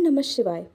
नमः शिवाय।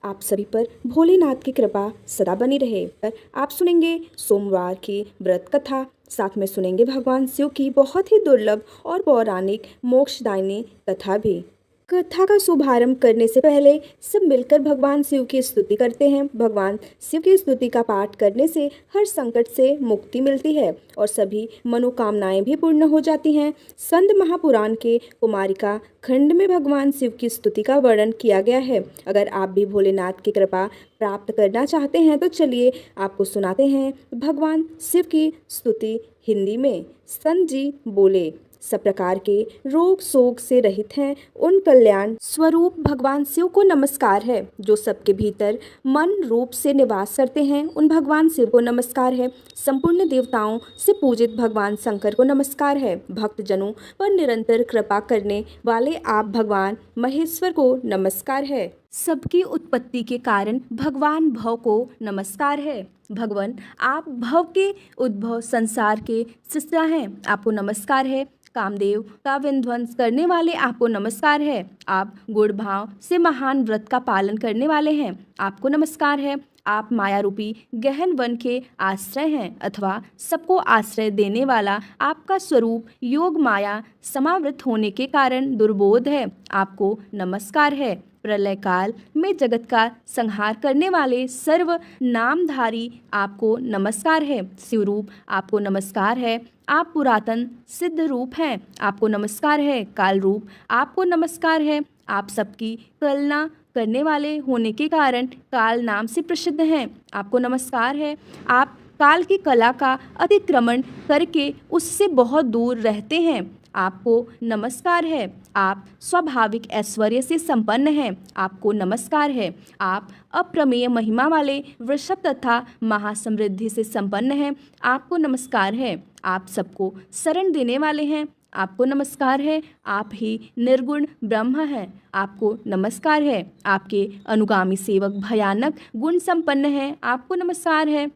आप सभी पर भोलेनाथ की कृपा सदा बनी रहे। पर आप सुनेंगे सोमवार की व्रत कथा, साथ में सुनेंगे भगवान शिव की बहुत ही दुर्लभ और पौराणिक मोक्षदायिनी कथा भी। कथा का शुभारंभ करने से पहले सब मिलकर भगवान शिव की स्तुति करते हैं। भगवान शिव की स्तुति का पाठ करने से हर संकट से मुक्ति मिलती है और सभी मनोकामनाएं भी पूर्ण हो जाती हैं। स्कंद महापुराण के कुमारिका खंड में भगवान शिव की स्तुति का वर्णन किया गया है। अगर आप भी भोलेनाथ की कृपा प्राप्त करना चाहते हैं तो चलिए आपको सुनाते हैं भगवान शिव की स्तुति हिंदी में। स्कंद जी बोले, सब प्रकार के रोग शोक से रहित हैं, उन कल्याण स्वरूप भगवान शिव को नमस्कार है। जो सबके भीतर मन रूप से निवास करते हैं, उन भगवान शिव को नमस्कार है। संपूर्ण देवताओं से पूजित भगवान शंकर को नमस्कार है। भक्त जनों पर निरंतर कृपा करने वाले आप भगवान महेश्वर को नमस्कार है। सबकी उत्पत्ति के कारण भगवान भव को नमस्कार है। भगवान आप भव के उद्भव संसार के सृष्टा हैं, आपको नमस्कार है। कामदेव का विध्वंस करने वाले आपको नमस्कार है। आप गुण भाव से महान व्रत का पालन करने वाले हैं, आपको नमस्कार है। आप माया रूपी गहन वन के आश्रय हैं अथवा सबको आश्रय देने वाला आपका स्वरूप योग माया समावृत होने के कारण दुर्बोध है, आपको नमस्कार है। प्रलय काल में जगत का संहार करने वाले सर्व नामधारी आपको नमस्कार है। शिवरूप आपको नमस्कार है। आप पुरातन सिद्ध रूप हैं, आपको नमस्कार है। काल रूप आपको नमस्कार है। आप सबकी कलना करने वाले होने के कारण काल नाम से प्रसिद्ध हैं, आपको नमस्कार है। आप काल की कला का अतिक्रमण करके उससे बहुत दूर रहते हैं, आपको नमस्कार है। आप स्वाभाविक ऐश्वर्य से संपन्न हैं, आपको नमस्कार है। आप अप्रमेय महिमा वाले वृषभ तथा महासमृद्धि से संपन्न हैं, आपको नमस्कार है। आप सबको शरण देने वाले हैं, आपको नमस्कार है। आप ही निर्गुण ब्रह्म हैं, आपको नमस्कार है। आपके अनुगामी सेवक भयानक गुण संपन्न हैं, आपको नमस्कार है।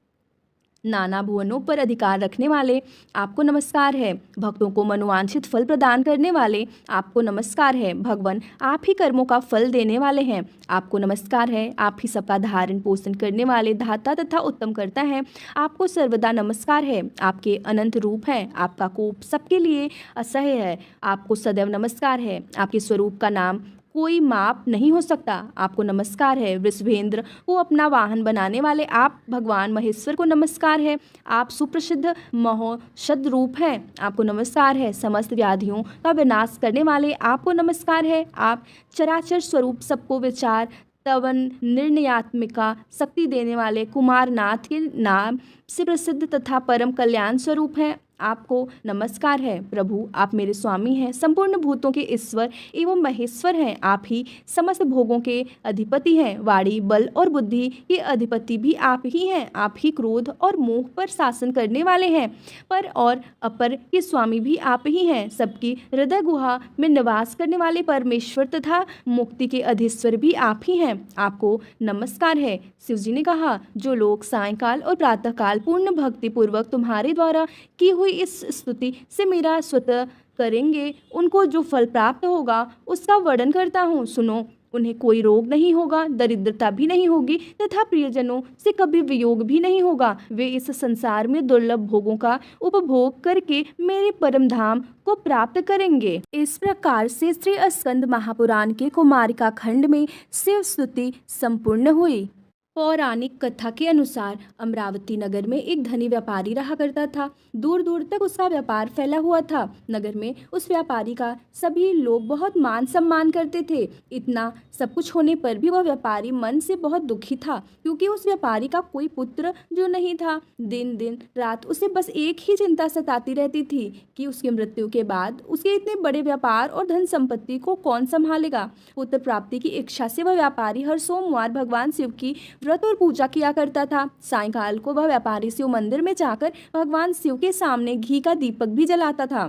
नाना भुवनों पर अधिकार रखने वाले आपको नमस्कार है। भक्तों को मनोवांछित फल प्रदान करने वाले आपको नमस्कार है। भगवान आप ही कर्मों का फल देने वाले हैं, आपको नमस्कार है। आप ही सबका धारण पोषण करने वाले दाता तथा उत्तम करता है, आपको सर्वदा नमस्कार है। आपके अनंत रूप हैं, आपका कोप सबके लिए असह्य है, आपको सदैव नमस्कार है। आपके स्वरूप का नाम कोई माप नहीं हो सकता, आपको नमस्कार है। वृषभेंद्र को अपना वाहन बनाने वाले आप भगवान महेश्वर को नमस्कार है। आप सुप्रसिद्ध महौषध रूप हैं, आपको नमस्कार है। समस्त व्याधियों का विनाश करने वाले आपको नमस्कार है। आप चराचर स्वरूप सबको विचार तवन निर्णयात्मिका शक्ति देने वाले कुमारनाथ के नाम से प्रसिद्ध तथा परम कल्याण स्वरूप हैं, आपको नमस्कार है। प्रभु आप मेरे स्वामी हैं, संपूर्ण भूतों के ईश्वर एवं महेश्वर हैं। आप ही समस्त भोगों के अधिपति हैं, वाणी बल और बुद्धि के अधिपति भी आप ही हैं। आप ही क्रोध और मोह पर शासन करने वाले हैं, पर और अपर के स्वामी भी आप ही हैं। सबकी हृदय गुहा में निवास करने वाले परमेश्वर तथा मुक्ति के अधीश्वर भी आप ही हैं, आपको नमस्कार है। शिव जी ने कहा, जो लोग सायंकाल और प्रातःकाल पूर्ण भक्ति पूर्वक तुम्हारे द्वारा की हुई इस स्तुति से मेरा स्वतः करेंगे, उनको जो फल प्राप्त होगा उसका वर्णन करता हूँ, सुनो। उन्हें कोई रोग नहीं होगा, दरिद्रता भी नहीं होगी तथा प्रियजनों से कभी वियोग भी नहीं होगा। वे इस संसार में दुर्लभ भोगों का उपभोग करके मेरे परम धाम को प्राप्त करेंगे। इस प्रकार से श्री स्कंद महापुराण के कुमारिका खंड में शिव स्तुति संपूर्ण हुई। पौराणिक कथा के अनुसार अमरावती नगर में एक धनी व्यापारी रहा करता था। दूर दूर तक उसका व्यापार फैला हुआ था। नगर में उस व्यापारी का सभी लोग बहुत मान सम्मान करते थे। इतना सब कुछ होने पर भी वह व्यापारी मन से बहुत दुखी था, क्योंकि उस व्यापारी का कोई पुत्र जो नहीं था। दिन दिन रात उसे बस एक ही चिंता सताती रहती थी कि उसकी मृत्यु के बाद उसके इतने बड़े व्यापार और धन संपत्ति को कौन संभालेगा। पुत्र प्राप्ति की इच्छा से वह व्यापारी हर सोमवार भगवान शिव की व्रत और पूजा किया करता था। सायंकाल को वह व्यापारी शिव मंदिर में जाकर भगवान शिव के सामने घी का दीपक भी जलाता था।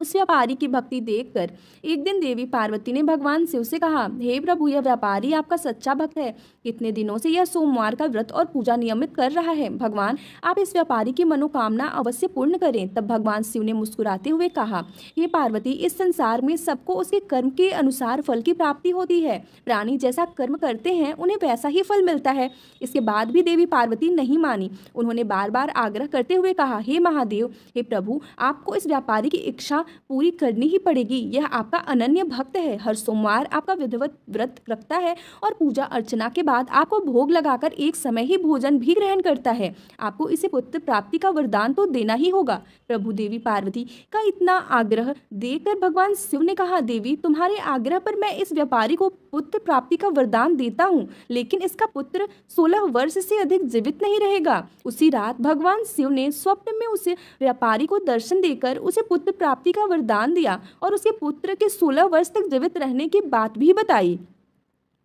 उस व्यापारी की भक्ति देखकर एक दिन देवी पार्वती ने भगवान शिव से कहा, हे प्रभु, यह व्यापारी आपका सच्चा भक्त है। कितने दिनों से यह सोमवार का व्रत और पूजा नियमित कर रहा है। भगवान, आप इस व्यापारी की मनोकामना अवश्य पूर्ण करें। तब भगवान शिव ने मुस्कुराते हुए कहा, हे पार्वती, इस संसार में सबको उसके कर्म के अनुसार फल की प्राप्ति होती है। प्राणी जैसा कर्म करते हैं उन्हें वैसा ही फल मिलता है। इसके बाद भी देवी पार्वती नहीं मानी। उन्होंने बार बार आग्रह करते हुए कहा, हे महादेव, हे प्रभु, आपको इस व्यापारी की इच्छा पूरी करनी ही पड़ेगी। यह आपका अनन्य भक्त है, हर सोमवार आपका विधिवत व्रत रखता है और पूजा अर्चना के बाद आपको भोग लगाकर एक समय ही भोजन भी ग्रहण करता है। आपको इसे पुत्र प्राप्ति का वरदान तो देना ही होगा। प्रभु देवी पार्वती का इतना आग्रह देखकर भगवान शिव ने कहा, देवी, तुम्हारे आग्रह पर मैं इस व्यापारी को पुत्र प्राप्ति का वरदान देता हूँ, लेकिन इसका पुत्र 16 वर्ष से अधिक जीवित नहीं रहेगा। उसी रात भगवान शिव ने स्वप्न में उसे व्यापारी को दर्शन देकर उसे पुत्र प्राप्ति का वरदान दिया और उसके पुत्र के 16 वर्ष तक जीवित रहने की बात भी बताई।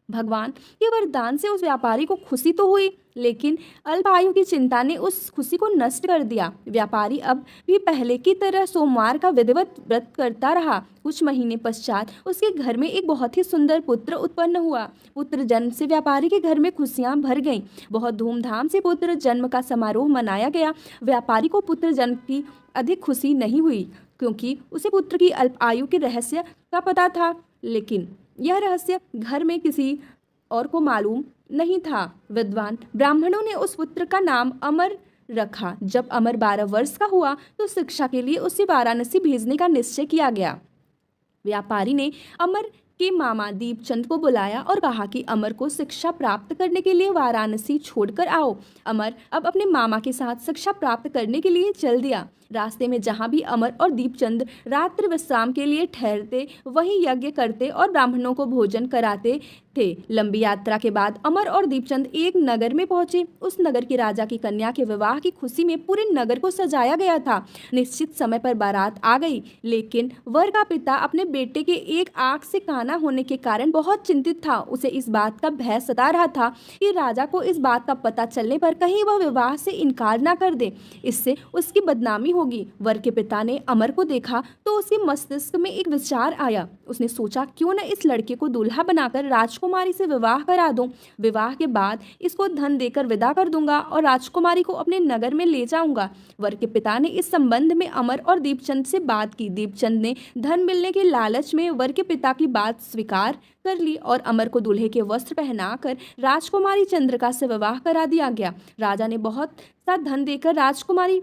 भगवान के वरदान से उस व्यापारी को खुशी तो हुई, लेकिन अल्पायु की चिंता ने उस खुशी को नष्ट कर दिया। व्यापारी अब भी पहले की तरह सोमवार का विधिवत व्रत करता रहा। कुछ महीने पश्चात उसके घर में एक बहुत ही सुंदर पुत्र उत्पन्न हुआ। पुत्र जन्म से व्यापारी के घर में खुशियां भर गईं। बहुत धूमधाम से पुत्र जन्म का समारोह मनाया गया। व्यापारी को पुत्र जन्म की अधिक खुशी नहीं हुई, क्योंकि उसे पुत्र की अल्प आयु के रहस्य का पता था, लेकिन यह रहस्य घर में किसी और को मालूम नहीं था। विद्वान ब्राह्मणों ने उस पुत्र का नाम अमर रखा। जब अमर 12 वर्ष का हुआ तो शिक्षा के लिए उसे वाराणसी भेजने का निश्चय किया गया। व्यापारी ने अमर के मामा दीपचंद को बुलाया और कहा कि अमर को शिक्षा प्राप्त करने के लिए वाराणसी छोड़कर आओ। अमर अब अपने मामा के साथ शिक्षा प्राप्त करने के लिए चल दिया। रास्ते में जहाँ भी अमर और दीपचंद रात्रि विश्राम के लिए ठहरते, वहीं यज्ञ करते और ब्राह्मणों को भोजन कराते थे। लंबी यात्रा के बाद अमर और दीपचंद एक नगर में पहुंचे। उस नगर के राजा की कन्या के विवाह की खुशी में पूरे नगर को सजाया गया था। निश्चित समय पर बारात आ गई, लेकिन वर का पिता अपने बेटे के एक आंख से काना होने के कारण बहुत चिंतित था। उसे इस बात का भय सता रहा था कि राजा को इस बात का पता चलने पर कहीं वह विवाह से इनकार ना कर दे, इससे उसकी बदनामी होगी। वर के पिता ने अमर को देखा तो उसके मस्तिष्क में एक विचार आया। उसने सोचा, क्यों न इस लड़के को दूल्हा बनाकर राजकुमारी से विवाह करा दूं। विवाह के बाद इसको धन देकर विदा कर दूंगा और राजकुमारी को अपने नगर में ले जाऊंगा। वर के पिता ने इस संबंध में अमर और दीपचंद से बात की। दीपचंद ने धन मिलने के लालच में वर के पिता की बात स्वीकार कर ली और अमर को दूल्हे के वस्त्र पहनाकर राजकुमारी चंद्रिका से विवाह करा दिया गया। राजा ने बहुत सा धन देकर राजकुमारी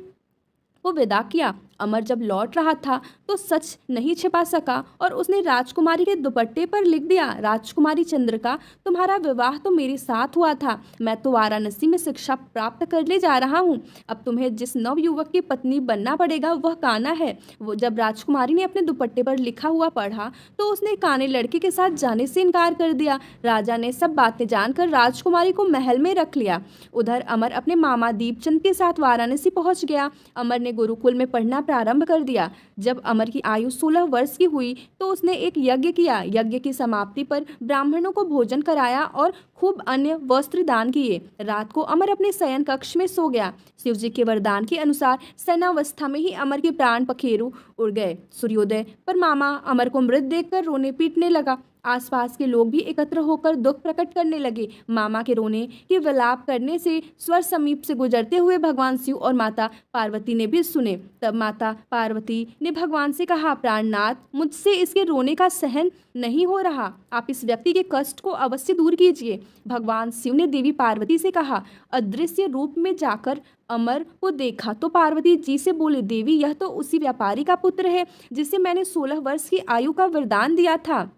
को विदा किया। अमर जब लौट रहा था तो सच नहीं छिपा सका और उसने राजकुमारी के दुपट्टे पर लिख दिया, राजकुमारी चंद्रिका, तुम्हारा विवाह तो मेरे साथ हुआ था। मैं तो वाराणसी में शिक्षा प्राप्त करने जा रहा हूँ। अब तुम्हें जिस नवयुवक की पत्नी बनना पड़ेगा वह काना है। वो जब राजकुमारी ने अपने दुपट्टे पर लिखा हुआ पढ़ा तो उसने काने लड़के के साथ जाने से इनकार कर दिया। राजा ने सब बातें जानकर राजकुमारी को महल में रख लिया। उधर अमर अपने मामा दीपचंद के साथ वाराणसी पहुंच गया। अमर ने गुरुकुल में पढ़ना प्रारंभ कर दिया। जब अमर की आयु 16 वर्ष की हुई तो उसने एक यज्ञ किया। यज्ञ की समाप्ति पर ब्राह्मणों को भोजन कराया और खूब अन्य वस्त्र दान किए। रात को अमर अपने शयन कक्ष में सो गया। शिव जी के वरदान के अनुसार शयनावस्था में ही अमर के प्राण पखेरु उड़ गए। सूर्योदय पर मामा अमर को मृत देखकर रोने पीटने लगा। आसपास के लोग भी एकत्र होकर दुख प्रकट करने लगे। मामा के रोने के विलाप करने से स्वर समीप से गुजरते हुए भगवान शिव और माता पार्वती ने भी सुने। तब माता पार्वती ने भगवान से कहा, प्राणनाथ, मुझसे इसके रोने का सहन नहीं हो रहा। आप इस व्यक्ति के कष्ट को अवश्य दूर कीजिए। भगवान शिव ने देवी पार्वती से कहा। अदृश्य रूप में जाकर अमर को देखा तो पार्वती जी से बोले, देवी, यह तो उसी व्यापारी का पुत्र है जिसे मैंने 16 वर्ष की आयु का वरदान दिया था।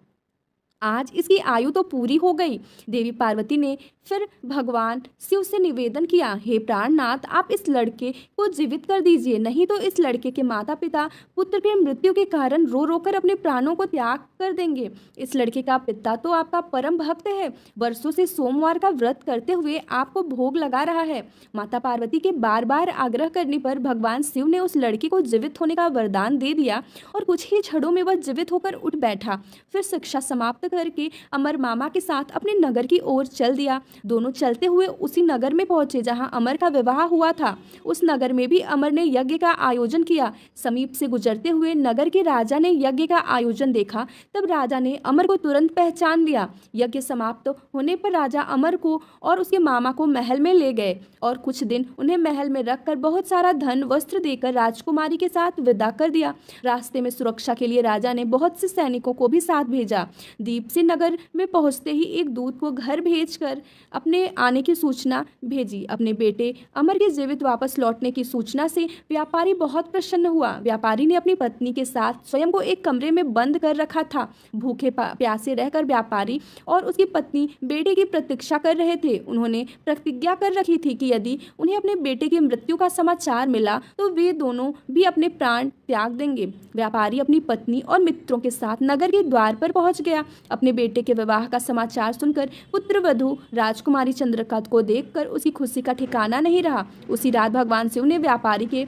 आज इसकी आयु तो पूरी हो गई। देवी पार्वती ने फिर भगवान शिव से निवेदन किया, हे प्राणनाथ, आप इस लड़के को जीवित कर दीजिए, नहीं तो इस लड़के के माता पिता पुत्र के मृत्यु के कारण रो रो कर अपने प्राणों को त्याग कर देंगे। इस लड़के का पिता तो आपका परम भक्त है, वर्षों से सोमवार का व्रत करते हुए आपको भोग लगा रहा है। माता पार्वती के बार बार आग्रह करने पर भगवान शिव ने उस लड़के को जीवित होने का वरदान दे दिया और कुछ ही क्षणों में वह जीवित होकर उठ बैठा। फिर शिक्षा समाप्त करके अमर मामा के साथ अपने नगर की ओर चल दिया। दोनों चलते हुए उसी नगर में पहुंचे जहां अमर का विवाह हुआ था। उस नगर में भी अमर ने यज्ञ का आयोजन किया। समीप से गुजरते हुए नगर के राजा ने यज्ञ का आयोजन देखा। तब राजा ने अमर को तुरंत पहचान लिया। यज्ञ समाप्त होने पर राजा अमर को और उसके मामा को महल में ले गए और कुछ दिन उन्हें महल में रखकर बहुत सारा धन वस्त्र देकर राजकुमारी के साथ विदा कर दिया। रास्ते में सुरक्षा के लिए राजा ने बहुत से सैनिकों को भी साथ भेजा। दीप से नगर में पहुंचते ही एक दूत को घर भेजकर अपने आने की सूचना भेजी। अपने बेटे अमर के जीवित वापस लौटने की सूचना से व्यापारी बहुत प्रसन्न हुआ। व्यापारी ने अपनी पत्नी के साथ स्वयं को एक कमरे में बंद कर रखा था। भूखे प्यासे रहकर व्यापारी और उसकी पत्नी बेटे की प्रतीक्षा कर रहे थे। उन्होंने प्रतिज्ञा कर रखी थी कि यदि उन्हें अपने बेटे की मृत्यु का समाचार मिला तो वे दोनों भी अपने प्राण त्याग देंगे। व्यापारी अपनी पत्नी और मित्रों के साथ नगर के द्वार पर पहुंच गया। अपने बेटे के विवाह का समाचार सुनकर पुत्रवधू राजकुमारी चंद्रकत को देखकर उसकी खुशी का ठिकाना नहीं रहा। उसी रात भगवान शिव ने व्यापारी के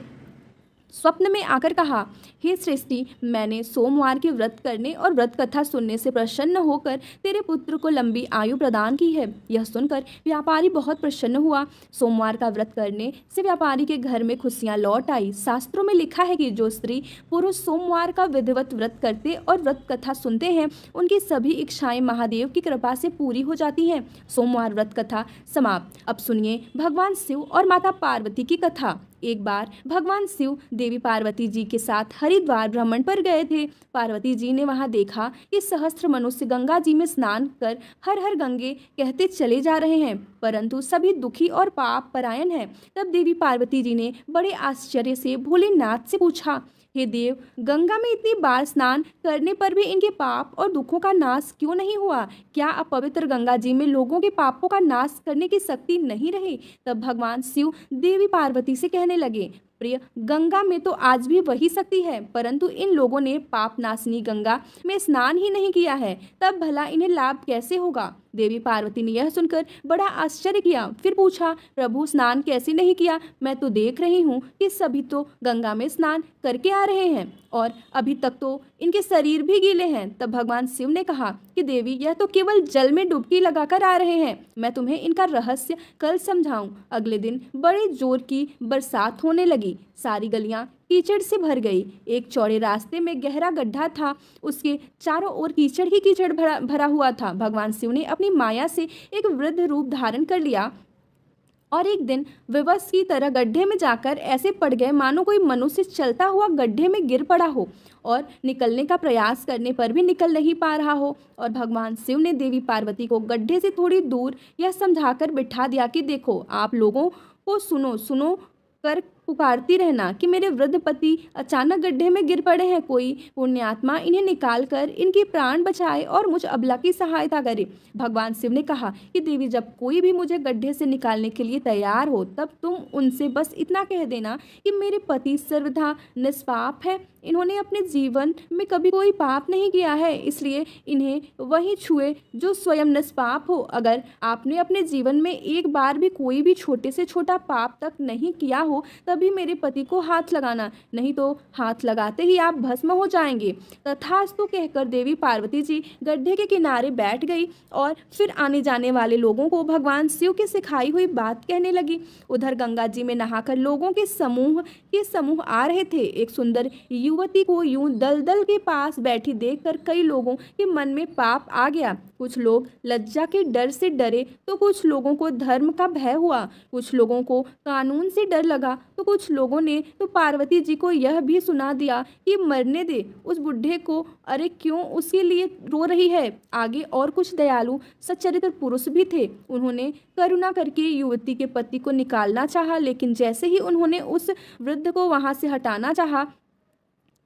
स्वप्न में आकर कहा, हे सृष्टि, मैंने सोमवार के व्रत करने और व्रत कथा सुनने से प्रसन्न होकर तेरे पुत्र को लंबी आयु प्रदान की है। यह सुनकर व्यापारी बहुत प्रसन्न हुआ। सोमवार का व्रत करने से व्यापारी के घर में खुशियां लौट आई। शास्त्रों में लिखा है कि जो स्त्री पुरुष सोमवार का विधिवत व्रत करते और व्रत कथा सुनते हैं उनकी सभी इच्छाएं महादेव की कृपा से पूरी हो जाती हैं। सोमवार व्रत कथा समाप्त। अब सुनिए भगवान शिव और माता पार्वती की कथा। एक बार भगवान शिव देवी पार्वती जी के साथ हरिद्वार भ्रमण पर गए थे। पार्वती जी ने वहां देखा कि सहस्त्र मनुष्य गंगा जी में स्नान कर हर हर गंगे कहते चले जा रहे हैं, परंतु सभी दुखी और पाप परायण हैं। तब देवी पार्वती जी ने बड़े आश्चर्य से भोलेनाथ से पूछा, हे देव, गंगा में इतनी बार स्नान करने पर भी इनके पाप और दुखों का नाश क्यों नहीं हुआ? क्या अपवित्र गंगा जी में लोगों के पापों का नाश करने की शक्ति नहीं रही? तब भगवान शिव देवी पार्वती से कहने लगे, प्रिय, गंगा में तो आज भी वही शक्ति है, परंतु इन लोगों ने पाप नाशनी गंगा में स्नान ही नहीं किया है, तब भला इन्हें लाभ कैसे होगा? देवी पार्वती ने यह सुनकर बड़ा आश्चर्य किया। फिर पूछा, प्रभु, स्नान कैसे नहीं किया? मैं तो देख रही हूँ कि सभी तो गंगा में स्नान करके आ रहे हैं और अभी तक तो इनके शरीर भी गीले हैं। तब भगवान शिव ने कहा कि देवी, यह तो केवल जल में डुबकी लगाकर आ रहे हैं। मैं तुम्हें इनका रहस्य कल समझाऊं। अगले दिन बड़े जोर की बरसात होने लगी। सारी गलियां कीचड़ से भर गई। एक चौड़े रास्ते में गहरा गड्ढा था, उसके चारों ओर कीचड़ ही कीचड़ भरा हुआ था। भगवान शिव ने अपनी माया से एक वृद्ध रूप धारण कर लिया और एक दिन विवश की तरह गड्ढे में जाकर ऐसे पड़ गए मानो कोई मनुष्य चलता हुआ गड्ढे में गिर पड़ा हो और निकलने का प्रयास करने पर भी निकल नहीं पा रहा हो। और भगवान शिव ने देवी पार्वती को गड्ढे से थोड़ी दूर यह समझाकर बिठा दिया कि देखो, आप लोगों को सुनो सुनो कर पुकारती रहना कि मेरे वृद्ध पति अचानक गड्ढे में गिर पड़े हैं। कोई पुण्यात्मा इन्हें निकाल कर इनके प्राण बचाए और मुझ अबला की सहायता करे। भगवान शिव ने कहा कि देवी, जब कोई भी मुझे गड्ढे से निकालने के लिए तैयार हो तब तुम उनसे बस इतना कह देना कि मेरे पति सर्वथा निष्पाप है। इन्होंने अपने जीवन में कभी कोई पाप नहीं किया है, इसलिए इन्हें वही छुए जो स्वयं निष्पाप हो। अगर आपने अपने जीवन में एक बार भी कोई भी छोटे से छोटा पाप तक नहीं किया हो तभी मेरे पति को हाथ लगाना, नहीं तो हाथ लगाते ही आप भस्म हो जाएंगे। तथास्तु कहकर देवी पार्वती जी गड्ढे के किनारे बैठ गई और फिर आने जाने वाले लोगों को भगवान शिव की सिखाई हुई बात कहने लगी। उधर गंगा जी में नहाकर लोगों के समूह आ रहे थे। एक सुंदर युवती को यूं दलदल के पास बैठी देखकर कई लोगों के मन में पाप आ गया। कुछ लोग लज्जा के डर से डरे तो कुछ लोगों को धर्म का भय हुआ, कुछ लोगों को कानून से डर लगा तो कुछ लोगों ने तो पार्वती जी को यह भी सुना दिया कि मरने दे उस बुढ़े को, अरे क्यों उसके लिए रो रही है। आगे और कुछ दयालु सच्चरित्र पुरुष भी थे। उन्होंने करुणा करके युवती के पति को निकालना चाहा, लेकिन जैसे ही उन्होंने उस वृद्ध को वहां से हटाना चाहा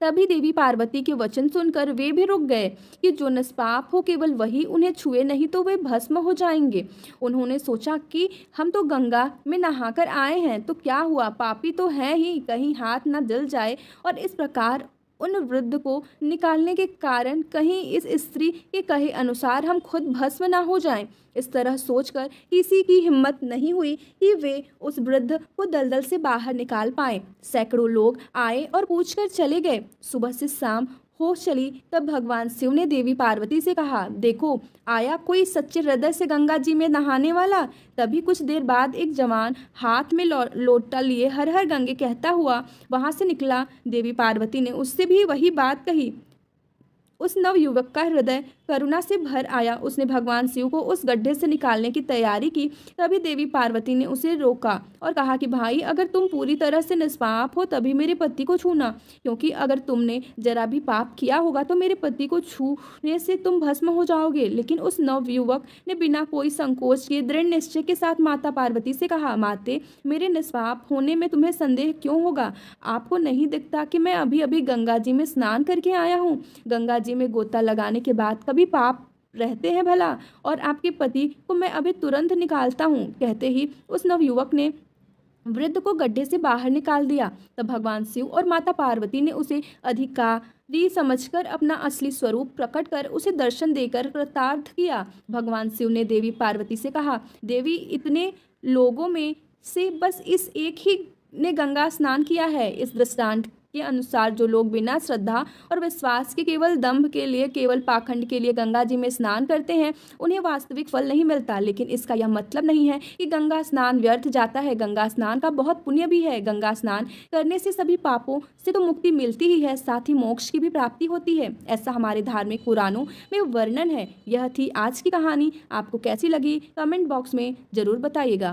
तभी देवी पार्वती के वचन सुनकर वे भी रुक गए कि जो निष्पाप हो केवल वही उन्हें छुए, नहीं तो वे भस्म हो जाएंगे। उन्होंने सोचा कि हम तो गंगा में नहाकर आए हैं तो क्या हुआ, पापी तो हैं ही, कहीं हाथ न जल जाए। और इस प्रकार उन वृद्ध को निकालने के कारण कहीं इस स्त्री के कहे अनुसार हम खुद भस्म ना हो जाएं। इस तरह सोचकर किसी की हिम्मत नहीं हुई कि वे उस वृद्ध को दलदल से बाहर निकाल पाए। सैकड़ों लोग आए और पूछकर चले गए। सुबह से शाम होश चली तब भगवान शिव ने देवी पार्वती से कहा, देखो आया कोई सच्चे हृदय से गंगा जी में नहाने वाला। तभी कुछ देर बाद एक जवान हाथ में लोटा लिए हर हर गंगे कहता हुआ वहां से निकला। देवी पार्वती ने उससे भी वही बात कही। उस नव युवक का हृदय करुणा से भर आया। उसने भगवान शिव को उस गड्ढे से निकालने की तैयारी की। तभी देवी पार्वती ने उसे रोका और कहा कि भाई, अगर तुम पूरी तरह से निष्पाप हो तभी मेरे पति को छूना, क्योंकि अगर तुमने जरा भी पाप किया होगा तो मेरे पति को छूने से तुम भस्म हो जाओगे। लेकिन उस नव युवक ने बिना कोई संकोच के दृढ़ निश्चय के साथ माता पार्वती से कहा, माते, मेरे निष्पाप होने में तुम्हें संदेह क्यों होगा? आपको नहीं दिखता कि मैं अभी अभी गंगा जी में स्नान करके आया हूँ? गंगा जी में गोता लगाने के बाद कभी पाप रहते हैं भला? और आपके पति को मैं अभी तुरंत निकालता हूँ। कहते ही उस नवयुवक ने वृद्ध को गड्ढे से बाहर निकाल दिया। तब भगवान शिव और माता पार्वती ने उसे अधिकारी समझकर अपना असली स्वरूप प्रकट कर उसे दर्शन देकर कृतार्थ किया। भगवान शिव ने देवी पार्वती से कहा, देवी, इतने लोगों में से बस इस एक ही ने गंगा स्नान किया है। इस दृष्टांत के अनुसार जो लोग बिना श्रद्धा और विश्वास के केवल दंभ के लिए, केवल पाखंड के लिए गंगा जी में स्नान करते हैं, उन्हें वास्तविक फल नहीं मिलता। लेकिन इसका यह मतलब नहीं है कि गंगा स्नान व्यर्थ जाता है। गंगा स्नान का बहुत पुण्य भी है। गंगा स्नान करने से सभी पापों से तो मुक्ति मिलती ही है, साथ ही मोक्ष की भी प्राप्ति होती है। ऐसा हमारे धार्मिक पुराणों में वर्णन है। यह थी आज की कहानी। आपको कैसी लगी कमेंट बॉक्स में जरूर बताइएगा।